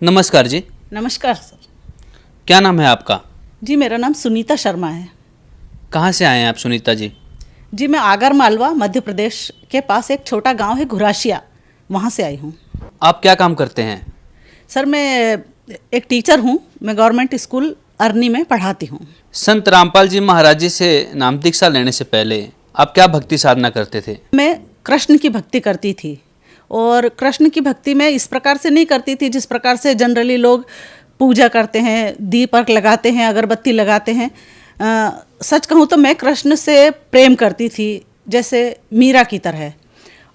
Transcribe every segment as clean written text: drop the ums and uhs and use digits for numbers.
नमस्कार जी। नमस्कार सर। क्या नाम है आपका? जी मेरा नाम सुनीता शर्मा है। कहाँ से आए हैं आप सुनीता जी? जी मैं आगर मालवा मध्य प्रदेश के पास एक छोटा गांव है घुराशिया, वहाँ से आई हूँ। आप क्या काम करते हैं? सर मैं एक टीचर हूँ, मैं गवर्नमेंट स्कूल अरनी में पढ़ाती हूँ। संत रामपाल जी महाराज जी से नाम दीक्षा लेने से पहले आप क्या भक्ति साधना करते थे? मैं कृष्ण की भक्ति करती थी, और कृष्ण की भक्ति मैं इस प्रकार से नहीं करती थी जिस प्रकार से जनरली लोग पूजा करते हैं, दीपक लगाते हैं, अगरबत्ती लगाते हैं। सच कहूँ तो मैं कृष्ण से प्रेम करती थी, जैसे मीरा की तरह,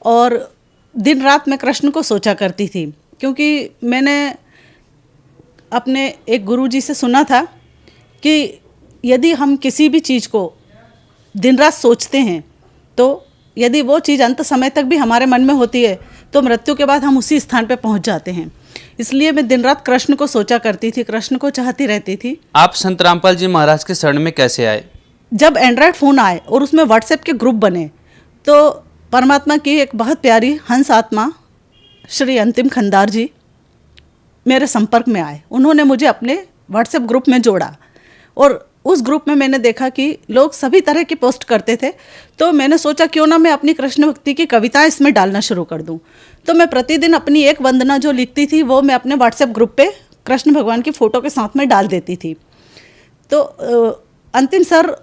और दिन रात मैं कृष्ण को सोचा करती थी। क्योंकि मैंने अपने एक गुरुजी से सुना था कि यदि हम किसी भी चीज़ को दिन रात सोचते हैं तो यदि वो चीज़ अंत समय तक भी हमारे मन में होती है तो मृत्यु के बाद हम उसी स्थान पर पहुंच जाते हैं। इसलिए मैं दिन रात कृष्ण को सोचा करती थी, कृष्ण को चाहती रहती थी। आप संत रामपाल जी महाराज के शरण में कैसे आए? जब एंड्रॉयड फ़ोन आए और उसमें व्हाट्सएप के ग्रुप बने तो परमात्मा की एक बहुत प्यारी हंस आत्मा श्री अंतिम खंदार जी मेरे संपर्क में आए। उन्होंने मुझे अपने व्हाट्सएप ग्रुप में जोड़ा, और उस ग्रुप में मैंने देखा कि लोग सभी तरह की पोस्ट करते थे, तो मैंने सोचा क्यों ना मैं अपनी कृष्ण भक्ति की कविताएं इसमें डालना शुरू कर दूं। तो मैं प्रतिदिन अपनी एक वंदना जो लिखती थी वो मैं अपने व्हाट्सएप ग्रुप पे कृष्ण भगवान की फ़ोटो के साथ में डाल देती थी। तो अंतिम सर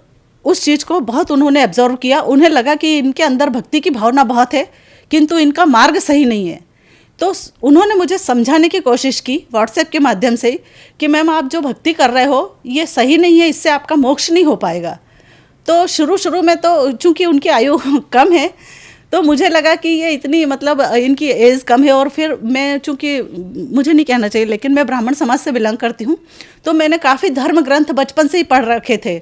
उस चीज़ को बहुत उन्होंने एब्जॉर्व किया। उन्हें लगा कि इनके अंदर भक्ति की भावना बहुत है किंतु इनका मार्ग सही नहीं है। तो उन्होंने मुझे समझाने की कोशिश की व्हाट्सएप के माध्यम से कि मैम आप जो भक्ति कर रहे हो ये सही नहीं है, इससे आपका मोक्ष नहीं हो पाएगा। तो शुरू में तो चूँकि उनकी आयु कम है तो मुझे लगा कि ये इतनी मतलब इनकी एज कम है, और फिर मैं चूँकि मुझे नहीं कहना चाहिए लेकिन मैं ब्राह्मण समाज से बिलोंग करती हूँ, तो मैंने काफ़ी धर्म ग्रंथ बचपन से ही पढ़ रखे थे,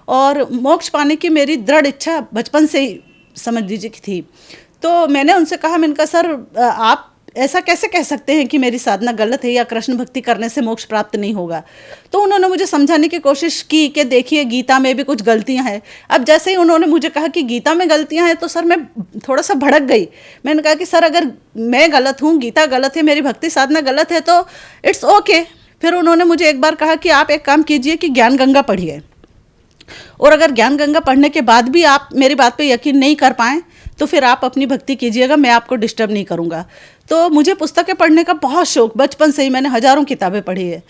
और मोक्ष पाने की मेरी दृढ़ इच्छा बचपन से ही समझ लीजिए की थी। तो मैंने उनसे कहा, मैंने कहा सर आप ऐसा कैसे कह सकते हैं कि मेरी साधना गलत है या कृष्ण भक्ति करने से मोक्ष प्राप्त नहीं होगा। तो उन्होंने मुझे समझाने की कोशिश की कि देखिए गीता में भी कुछ गलतियां हैं। अब जैसे ही उन्होंने मुझे कहा कि गीता में गलतियां हैं तो सर मैं थोड़ा सा भड़क गई। मैंने कहा कि सर अगर मैं गलत हूँ, गीता गलत है, मेरी भक्ति साधना गलत है तो इट्स ओके। फिर उन्होंने मुझे एक बार कहा कि आप एक काम कीजिए कि ज्ञान गंगा पढ़िए, और अगर ज्ञान गंगा पढ़ने के बाद भी आप मेरी बात पे यकीन नहीं कर पाएँ तो फिर आप अपनी भक्ति कीजिएगा, मैं आपको डिस्टर्ब नहीं करूँगा। तो मुझे पुस्तकें पढ़ने का बहुत शौक, बचपन से ही मैंने हज़ारों किताबें पढ़ी है।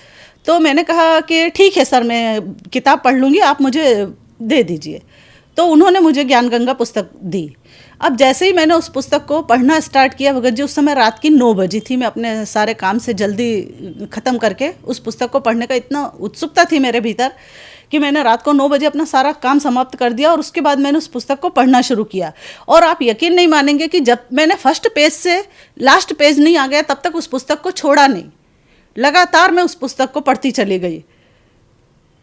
तो मैंने कहा कि ठीक है सर मैं किताब पढ़ लूँगी, आप मुझे दे दीजिए। तो उन्होंने मुझे ज्ञान गंगा पुस्तक दी। अब जैसे ही मैंने उस पुस्तक को पढ़ना स्टार्ट किया, भगत जी उस समय रात की 9 बजी थी, मैं अपने सारे काम से जल्दी ख़त्म करके उस पुस्तक को पढ़ने का इतना उत्सुकता थी मेरे भीतर कि मैंने रात को 9 बजे अपना सारा काम समाप्त कर दिया, और उसके बाद मैंने उस पुस्तक को पढ़ना शुरू किया। और आप यकीन नहीं मानेंगे कि जब मैंने फर्स्ट पेज से लास्ट पेज नहीं आ गया तब तक उस पुस्तक को छोड़ा नहीं। लगातार मैं उस पुस्तक को पढ़ती चली गई,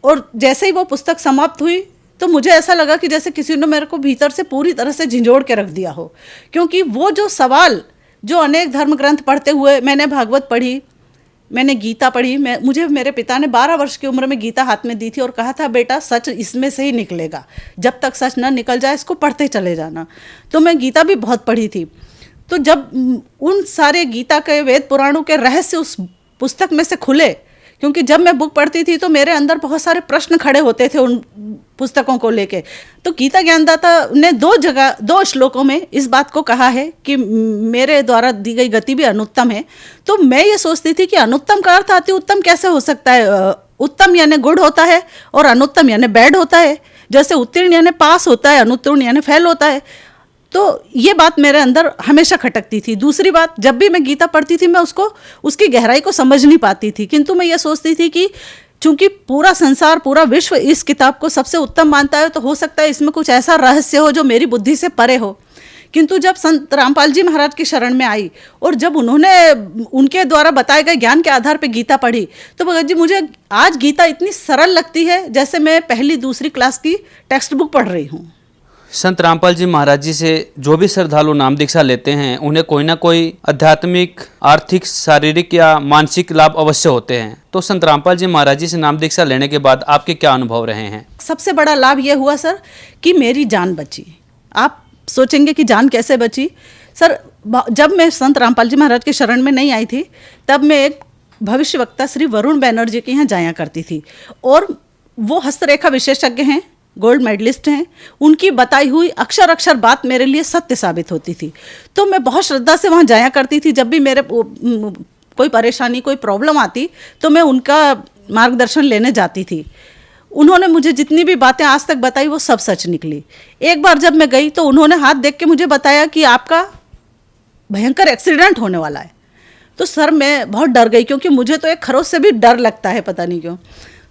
और जैसे ही वो पुस्तक समाप्त हुई तो मुझे ऐसा लगा कि जैसे किसी ने मेरे को भीतर से पूरी तरह से झंझोड़ के रख दिया हो। क्योंकि वो जो सवाल जो अनेक धर्म ग्रंथ पढ़ते हुए, मैंने भागवत पढ़ी, मैंने गीता पढ़ी, मुझे मेरे पिता ने 12 वर्ष की उम्र में गीता हाथ में दी थी और कहा था बेटा सच इसमें से ही निकलेगा, जब तक सच ना निकल जाए इसको पढ़ते चले जाना। तो मैं गीता भी बहुत पढ़ी थी। तो जब उन सारे गीता के वेद पुराणों के रहस्य उस पुस्तक में से खुले, क्योंकि जब मैं बुक पढ़ती थी तो मेरे अंदर बहुत सारे प्रश्न खड़े होते थे उन पुस्तकों को लेके। तो गीता ज्ञानदाता ने 2 श्लोकों में इस बात को कहा है कि मेरे द्वारा दी गई गति भी अनुत्तम है। तो मैं ये सोचती थी कि अनुत्तम का अर्थ अति उत्तम कैसे हो सकता है? उत्तम यानी गुड होता है और अनुत्तम यानी बैड होता है। जैसे उत्तीर्ण यानी पास होता है, अनुत्तीर्ण यानी फेल होता है। तो ये बात मेरे अंदर हमेशा खटकती थी। दूसरी बात, जब भी मैं गीता पढ़ती थी मैं उसकी गहराई को समझ नहीं पाती थी, किंतु मैं ये सोचती थी कि चूंकि पूरा संसार, पूरा विश्व इस किताब को सबसे उत्तम मानता है तो हो सकता है इसमें कुछ ऐसा रहस्य हो जो मेरी बुद्धि से परे हो। किंतु जब संत रामपाल जी महाराज की शरण में आई और जब उन्होंने उनके द्वारा बताए गए ज्ञान के आधार पर गीता पढ़ी तो भगत जी मुझे आज गीता इतनी सरल लगती है जैसे मैं पहली दूसरी क्लास की टेक्स्ट बुक पढ़ रही हूँ। संत रामपाल जी महाराज जी से जो भी श्रद्धालु नाम दीक्षा लेते हैं उन्हें कोई ना कोई आध्यात्मिक, आर्थिक, शारीरिक या मानसिक लाभ अवश्य होते हैं। तो संत रामपाल जी महाराज जी से नाम दीक्षा लेने के बाद आपके क्या अनुभव रहे हैं? सबसे बड़ा लाभ यह हुआ सर कि मेरी जान बची। आप सोचेंगे कि जान कैसे बची? सर जब मैं संत रामपाल जी महाराज के शरण में नहीं आई थी तब मैं एक भविष्यवक्ता श्री वरुण बैनर्जी के यहाँ जाया करती थी, और वो हस्तरेखा विशेषज्ञ हैं, गोल्ड मेडलिस्ट हैं। उनकी बताई हुई अक्षर अक्षर बात मेरे लिए सत्य साबित होती थी। तो मैं बहुत श्रद्धा से वहाँ जाया करती थी। जब भी मेरे कोई परेशानी, कोई प्रॉब्लम आती तो मैं उनका मार्गदर्शन लेने जाती थी। उन्होंने मुझे जितनी भी बातें आज तक बताई वो सब सच निकली। एक बार जब मैं गई तो उन्होंने हाथ देख के मुझे बताया कि आपका भयंकर एक्सीडेंट होने वाला है। तो सर मैं बहुत डर गई, क्योंकि मुझे तो एक खरोच से भी डर लगता है, पता नहीं क्यों।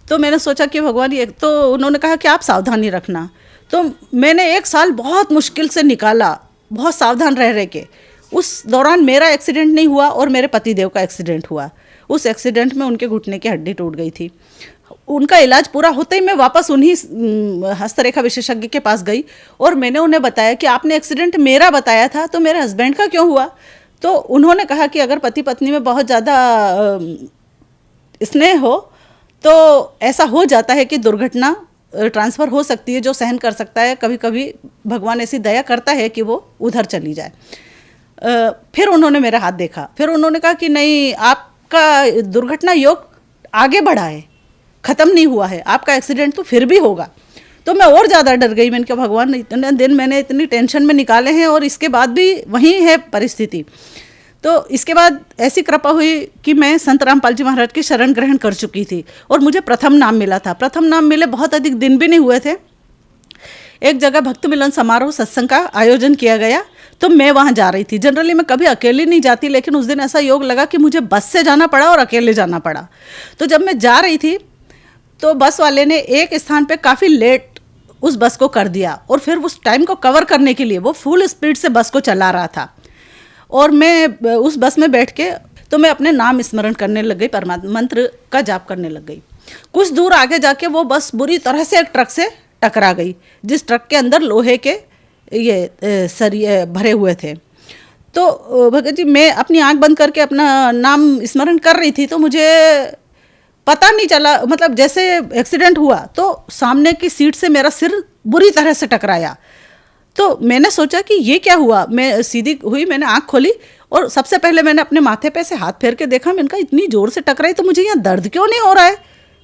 तो मैंने सोचा कि भगवान, एक तो उन्होंने कहा कि आप सावधानी रखना। तो मैंने 1 साल बहुत मुश्किल से निकाला, बहुत सावधान रह के। उस दौरान मेरा एक्सीडेंट नहीं हुआ और मेरे पतिदेव का एक्सीडेंट हुआ। उस एक्सीडेंट में उनके घुटने की हड्डी टूट गई थी। उनका इलाज पूरा होते ही मैं वापस उन्हीं हस्तरेखा विशेषज्ञ के पास गई और मैंने उन्हें बताया कि आपने एक्सीडेंट मेरा बताया था, तो मेरे हस्बैंड का क्यों हुआ? तो उन्होंने कहा कि अगर पति पत्नी में बहुत ज़्यादा स्नेह हो तो ऐसा हो जाता है कि दुर्घटना ट्रांसफ़र हो सकती है। जो सहन कर सकता है, कभी कभी भगवान ऐसी दया करता है कि वो उधर चली जाए। फिर उन्होंने मेरा हाथ देखा, फिर उन्होंने कहा कि नहीं, आपका दुर्घटना योग आगे बढ़ा है, ख़त्म नहीं हुआ है, आपका एक्सीडेंट तो फिर भी होगा। तो मैं और ज़्यादा डर गई। मैंने कहा भगवान, इतने दिन मैंने इतनी टेंशन में निकाले हैं और इसके बाद भी वही है परिस्थिति। तो इसके बाद ऐसी कृपा हुई कि मैं संत रामपाल जी महाराज की शरण ग्रहण कर चुकी थी और मुझे प्रथम नाम मिला था। प्रथम नाम मिले बहुत अधिक दिन भी नहीं हुए थे। एक जगह भक्त मिलन समारोह सत्संग का आयोजन किया गया, तो मैं वहाँ जा रही थी। जनरली मैं कभी अकेले नहीं जाती, लेकिन उस दिन ऐसा योग लगा कि मुझे बस से जाना पड़ा और अकेले जाना पड़ा। तो जब मैं जा रही थी तो बस वाले ने एक स्थान पे काफ़ी लेट उस बस को कर दिया और फिर उस टाइम को कवर करने के लिए वो फुल स्पीड से बस को चला रहा था। और मैं उस बस में बैठ के तो मैं अपने नाम स्मरण करने लग गई, परमात्मा मंत्र का जाप करने लग गई। कुछ दूर आगे जाके वो बस बुरी तरह से एक ट्रक से टकरा गई, जिस ट्रक के अंदर लोहे के ये सरिये भरे हुए थे। तो भगत जी, मैं अपनी आंख बंद करके अपना नाम स्मरण कर रही थी, तो मुझे पता नहीं चला, मतलब जैसे एक्सीडेंट हुआ तो सामने की सीट से मेरा सिर बुरी तरह से टकराया। तो मैंने सोचा कि ये क्या हुआ। मैं सीधी हुई, मैंने आँख खोली और सबसे पहले मैंने अपने माथे पे से हाथ फेर के देखा। मैंने कहा इतनी ज़ोर से टकराई तो मुझे यहाँ दर्द क्यों नहीं हो रहा है?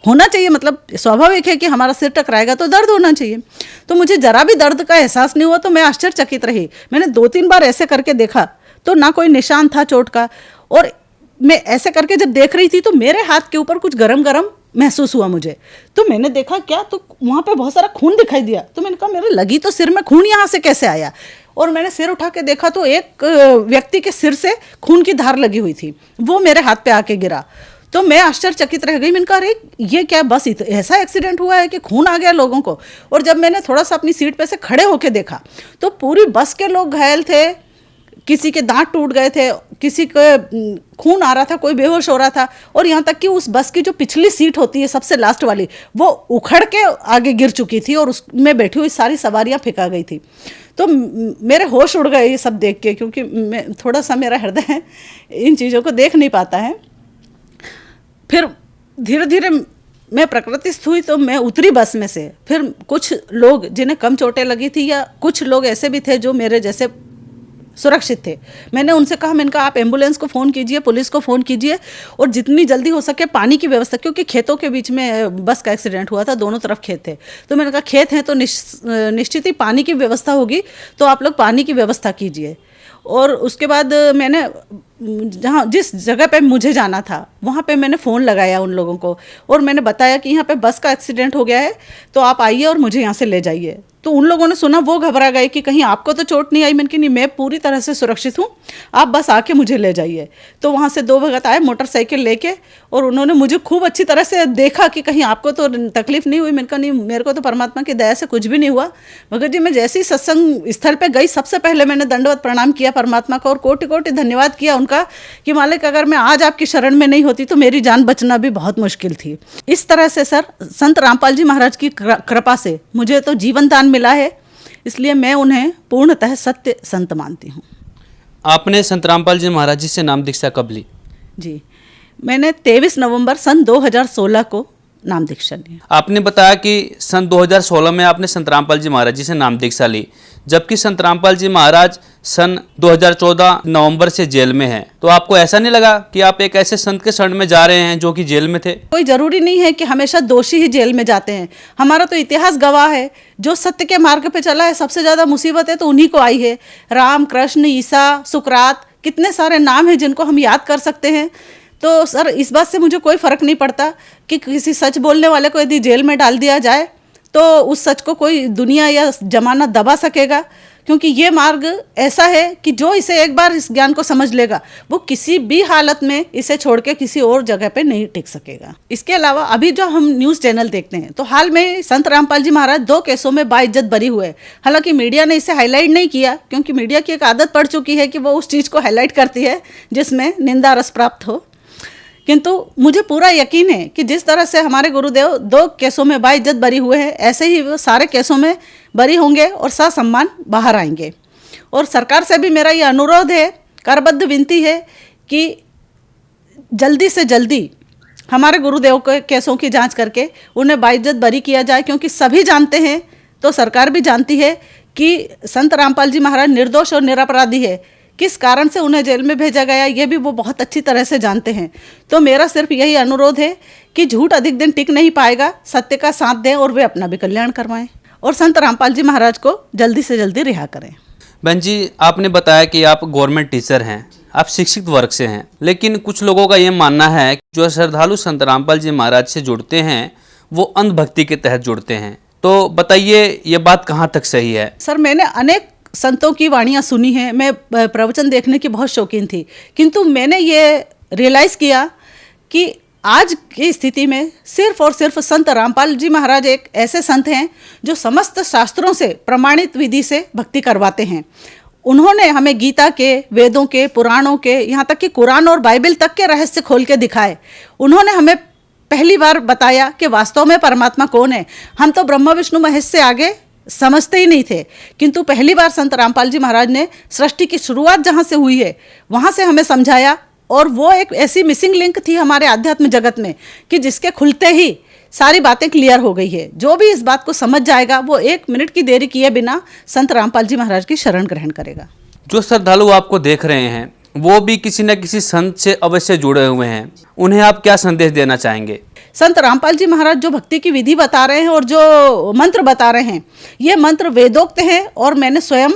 होना चाहिए, मतलब स्वाभाविक है कि हमारा सिर टकराएगा तो दर्द होना चाहिए। तो मुझे ज़रा भी दर्द का एहसास नहीं हुआ। तो मैं आश्चर्यचकित रही। मैंने 2-3 बार ऐसे करके देखा तो ना कोई निशान था चोट का। और मैं ऐसे करके जब देख रही थी तो मेरे हाथ के ऊपर कुछ गरम गरम महसूस हुआ मुझे। तो मैंने देखा क्या, तो वहाँ पे बहुत सारा खून दिखाई दिया। तो मैंने कहा मेरे लगी तो सिर में खून यहाँ से कैसे आया? और मैंने सिर उठा के देखा तो एक व्यक्ति के सिर से खून की धार लगी हुई थी, वो मेरे हाथ पे आके गिरा। तो मैं आश्चर्यचकित रह गई। मैंने कहा अरे ये क्या, बस ऐसा एक्सीडेंट हुआ है कि खून आ गया लोगों को? और जब मैंने थोड़ा सा अपनी सीट पे से खड़े होके देखा तो पूरी बस के लोग घायल थे, किसी के दांत टूट गए थे, किसी के खून आ रहा था, कोई बेहोश हो रहा था। और यहाँ तक कि उस बस की जो पिछली सीट होती है सबसे लास्ट वाली, वो उखड़ के आगे गिर चुकी थी और उसमें बैठी हुई सारी सवारियाँ फेंका गई थी। तो मेरे होश उड़ गए ये सब देख के, क्योंकि मैं थोड़ा सा, मेरा हृदय इन चीज़ों को देख नहीं पाता है। फिर धीरे धीरे मैं प्रकृतिस्थ हुई तो मैं उतरी बस में से। फिर कुछ लोग जिन्हें कम चोटें लगी थी या कुछ लोग ऐसे भी थे जो मेरे जैसे सुरक्षित थे, मैंने उनसे कहा, मैंने कहा आप एम्बुलेंस को फ़ोन कीजिए, पुलिस को फ़ोन कीजिए और जितनी जल्दी हो सके पानी की व्यवस्था, क्योंकि खेतों के बीच में बस का एक्सीडेंट हुआ था, दोनों तरफ खेत थे। तो मैंने कहा खेत हैं तो निश्चित ही पानी की व्यवस्था होगी, तो आप लोग पानी की व्यवस्था कीजिए। और उसके बाद मैंने जिस जगह पे मुझे जाना था वहाँ पे मैंने फ़ोन लगाया उन लोगों को और मैंने बताया कि यहाँ पे बस का एक्सीडेंट हो गया है, तो आप आइए और मुझे यहाँ से ले जाइए। तो उन लोगों ने सुना, वो घबरा गए कि कहीं आपको तो चोट नहीं आई। मैंने कहा नहीं, मैं पूरी तरह से सुरक्षित हूँ, आप बस आके मुझे ले जाइए। तो वहाँ से 2 भगत आए मोटरसाइकिल लेके और उन्होंने मुझे खूब अच्छी तरह से देखा कि कहीं आपको तो तकलीफ़ नहीं हुई। मैंने कहा नहीं, मेरे को तो परमात्मा की दया से कुछ भी नहीं हुआ। भगत जी, मैं जैसे ही सत्संग स्थल पर गई, सबसे पहले मैंने दंडवत प्रणाम किया परमात्मा को और कोटि कोटि धन्यवाद किया उनका कि मालिक, अगर मैं आज आपकी शरण में नहीं होती तो मेरी जान बचना भी बहुत मुश्किल थी। इस तरह से सर, संत रामपाल जी महाराज की कृपा से मुझे तो जीवन दान मिला है, इसलिए मैं उन्हें पूर्णतः सत्य संत मानती हूँ। आपने संत रामपाल जी महाराज जी से नाम दीक्षा कब ली? जी, मैंने 23 नवंबर सन 2016 को नाम दीक्षा ली। आपने बताया कि सन 2016 में आपने संत रामपाल जी महाराज जी से नाम दीक्षा ली, जबकि संत रामपाल जी महाराज सन 2014 नवंबर से जेल में हैं। तो आपको ऐसा नहीं लगा कि आप एक ऐसे संत के शरण में जा रहे हैं जो कि जेल में थे? कोई जरूरी नहीं है कि हमेशा दोषी ही जेल में जाते हैं। हमारा तो इतिहास गवाह है, जो सत्य के मार्ग पे चला है, सबसे ज्यादा मुसीबत है तो उन्हीं को आई है। राम, कृष्ण, ईसा, सुकरात, कितने सारे नाम हैं जिनको हम याद कर सकते हैं। तो सर, इस बात से मुझे कोई फर्क नहीं पड़ता कि किसी सच बोलने वाले को यदि जेल में डाल दिया जाए तो उस सच को कोई दुनिया या जमाना दबा सकेगा, क्योंकि ये मार्ग ऐसा है कि जो इसे एक बार इस ज्ञान को समझ लेगा वो किसी भी हालत में इसे छोड़ के किसी और जगह पे नहीं टिक सकेगा। इसके अलावा अभी जो हम न्यूज़ चैनल देखते हैं तो हाल में संत रामपाल जी महाराज 2 केसों में बाइज्जत बरी हुए। हालांकि मीडिया ने इसे हाईलाइट नहीं किया, क्योंकि मीडिया की एक आदत पड़ चुकी है कि वो उस चीज़ को हाईलाइट करती है जिसमें निंदा रस प्राप्त हो। किंतु मुझे पूरा यकीन है कि जिस तरह से हमारे गुरुदेव 2 केसों में बाइज्जत बरी हुए हैं, ऐसे ही वो सारे केसों में बरी होंगे और ससम्मान बाहर आएंगे। और सरकार से भी मेरा ये अनुरोध है, करबद्ध विनती है कि जल्दी से जल्दी हमारे गुरुदेव के केसों की जांच करके उन्हें बाइज्जत बरी किया जाए, क्योंकि सभी जानते हैं, तो सरकार भी जानती है कि संत रामपाल जी महाराज निर्दोष और निरपराधी है। किस कारण से उन्हें जेल में भेजा गया ये भी वो बहुत अच्छी तरह से जानते हैं। तो मेरा सिर्फ यही अनुरोध है कि झूठ अधिक दिन टिक नहीं पाएगा, सत्य का साथ दें और वे अपना भी कल्याण करवाएं और संत रामपाल जी महाराज को जल्दी से जल्दी रिहा करें। बहन जी, आपने बताया कि आप गवर्नमेंट टीचर हैं, आप शिक्षित वर्ग से हैं, लेकिन कुछ लोगों का ये मानना है कि जो श्रद्धालु संत रामपाल जी महाराज से जुड़ते हैं वो अंधभक्ति के तहत जुड़ते हैं। तो बताइए ये बात कहाँ तक सही है? सर, मैंने अनेक संतों की वाणियाँ सुनी हैं। मैं प्रवचन देखने की बहुत शौकीन थी, किंतु मैंने ये रियलाइज़ किया कि आज की स्थिति में सिर्फ और सिर्फ संत रामपाल जी महाराज एक ऐसे संत हैं जो समस्त शास्त्रों से प्रमाणित विधि से भक्ति करवाते हैं। उन्होंने हमें गीता के, वेदों के, पुराणों के, यहाँ तक कि कुरान और बाइबल तक के रहस्य खोल के दिखाए। उन्होंने हमें पहली बार बताया कि वास्तव में परमात्मा कौन है। हम तो ब्रह्मा विष्णु महेश से आगे समझते ही नहीं थे, किंतु पहली बार संत रामपाल जी महाराज ने सृष्टि की शुरुआत जहाँ से हुई है वहाँ से हमें समझाया। और वो एक ऐसी मिसिंग लिंक थी हमारे आध्यात्म जगत में कि जिसके खुलते ही सारी बातें क्लियर हो गई है। जो भी इस बात को समझ जाएगा वो 1 मिनट की देरी किए बिना संत रामपाल जी महाराज की शरण ग्रहण करेगा। जो श्रद्धालु आपको देख रहे हैं वो भी किसी न किसी संत से अवश्य जुड़े हुए हैं, उन्हें आप क्या संदेश देना चाहेंगे? संत रामपाल जी महाराज जो भक्ति की विधि बता रहे हैं और जो मंत्र बता रहे हैं, ये मंत्र वेदोक्त हैं और मैंने स्वयं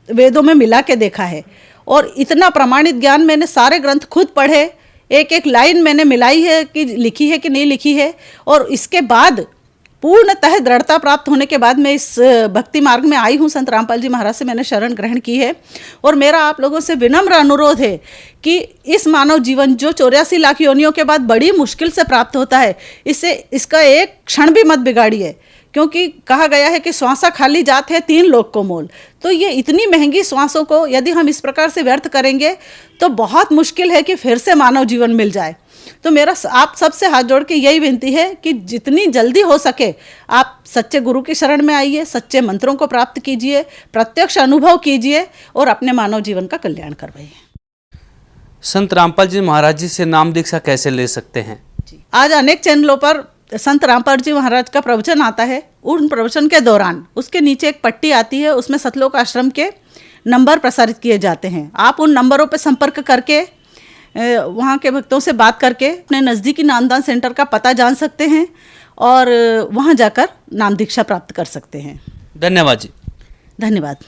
वेदों में मिला के देखा है। और इतना प्रमाणित ज्ञान मैंने सारे ग्रंथ खुद पढ़े, एक एक लाइन मैंने मिलाई है कि लिखी है कि नहीं लिखी है। और इसके बाद पूर्णतः दृढ़ता प्राप्त होने के बाद मैं इस भक्ति मार्ग में आई हूँ। संत रामपाल जी महाराज से मैंने शरण ग्रहण की है। और मेरा आप लोगों से विनम्र अनुरोध है कि इस मानव जीवन जो 84 लाख योनियों के बाद बड़ी मुश्किल से प्राप्त होता है, इसका एक क्षण भी मत बिगाड़िए, क्योंकि कहा गया है कि श्वासा खाली जात है 3 लोक को मोल। तो ये इतनी महंगी श्वासों को यदि हम इस प्रकार से व्यर्थ करेंगे तो बहुत मुश्किल है कि फिर से मानव जीवन मिल जाए। तो मेरा आप सबसे हाथ जोड़ के यही विनती है कि जितनी जल्दी हो सके आप सच्चे गुरु की शरण में आइए, सच्चे मंत्रों को प्राप्त कीजिए, प्रत्यक्ष अनुभव कीजिए और अपने मानव जीवन का कल्याण करवाइए। संत रामपाल जी महाराज जी से नाम दीक्षा कैसे ले सकते हैं? आज अनेक चैनलों पर संत रामपाल जी महाराज का प्रवचन आता है। उन प्रवचन के दौरान उसके नीचे एक पट्टी आती है, उसमें सतलोक आश्रम के नंबर प्रसारित किए जाते हैं। आप उन नंबरों पर संपर्क करके वहाँ के भक्तों से बात करके अपने नज़दीकी नामदान सेंटर का पता जान सकते हैं और वहाँ जाकर नाम दीक्षा प्राप्त कर सकते हैं। धन्यवाद जी। धन्यवाद।